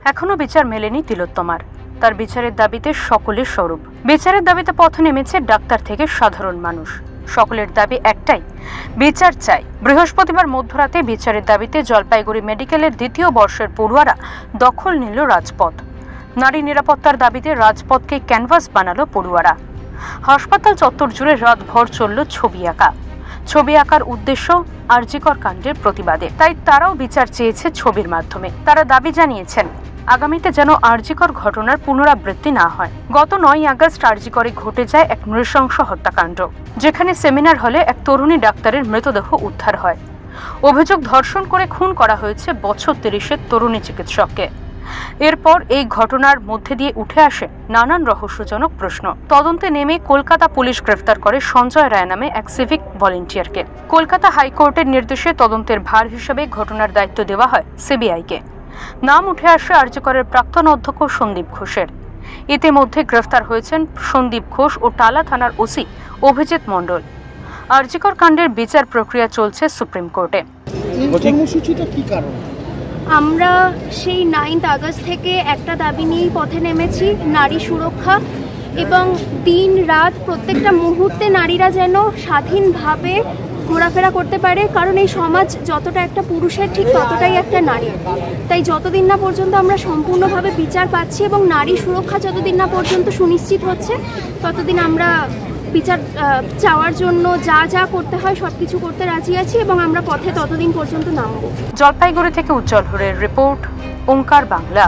এখনো বিচার মেলেনি তিলোত্তমার। তার বিচারের দাবিতে সকলের স্বরূপ। বিচারের দাবিতে পথে নেমেছে ডাক্তার থেকে সাধারণ মানুষ। সকলের দাবি একটাই, বিচার চাই। বৃহস্পতিবার মধ্যরাতে বিচারের দাবিতে জলপাইগুড়ি মেডিকেলের দ্বিতীয় বর্ষের পড়ুয়ারা দখল নিল রাজপথ। নারী নিরাপত্তার দাবিতে রাজপথকে ক্যানভাস বানালো পড়ুয়ারা। হাসপাতাল চত্বর জুড়ে রাতভর চলল ছবি আঁকা। ছবি আঁকার উদ্দেশ্য আরজিকর কাণ্ডের প্রতিবাদে, তাই তারাও বিচার চেয়েছে ছবির মাধ্যমে। তারা দাবি জানিয়েছেন আগামীতে যেন আরজিকর ঘটনার পুনরাবৃত্তি না হয়। গত 9 আগস্ট আরজিকরে ঘটে যায় এক নৃশংস হত্যাকাণ্ড, যেখানে সেমিনার হলে এক তরুণী ডাক্তারের মৃতদেহ উদ্ধার হয়। অভিযোগ, ধর্ষণ করে খুন করা হয়েছে বছর 30-এর তরুণী চিকিৎসককে। এরপর এই ঘটনার মধ্যে দিয়ে উঠে আসে নানান রহস্যজনক প্রশ্ন। তদন্তে নেমে কলকাতা পুলিশ গ্রেফতার করে সঞ্জয় রায় নামে এক সিভিক ভলেন্টিয়ারকে। কলকাতা হাইকোর্টের নির্দেশে তদন্তের ভার হিসেবে ঘটনার দায়িত্ব দেওয়া হয় সিবিআইকে। নাম উঠে আসে আরজিকরের প্রাক্তন অধ্যক্ষ সন্দীপ ঘোষের। ইতিমধ্যে গ্রেফতার হয়েছেন সন্দীপ ঘোষ ও টালা থানার ওসি অভিজিৎ মণ্ডল। আরজিকর কাণ্ডের বিচার প্রক্রিয়া চলছে সুপ্রিম কোর্টে। আমরা সেই 9 আগস্ট থেকে একটা দাবি নিয়েই পথে নেমেছি, নারী সুরক্ষা এবং দিন রাত প্রত্যেকটা মুহূর্তে নারীরা যেন স্বাধীনভাবে ঘোরাফেরা করতে পারে, কারণ এই সমাজ যতটা একটা পুরুষের ঠিক ততটাই একটা নারী। তাই যতদিন না পর্যন্ত আমরা সম্পূর্ণভাবে বিচার পাচ্ছি এবং নারী সুরক্ষা যতদিন না পর্যন্ত সুনিশ্চিত হচ্ছে, ততদিন আমরা বিচার চাওয়ার জন্য যা যা করতে হয় সবকিছু করতে রাজি আছি এবং আমরা পথে ততদিন পর্যন্ত নামব। জলপাইগুড়ি থেকে উজ্জ্বল হরের রিপোর্ট, ওঙ্কার বাংলা।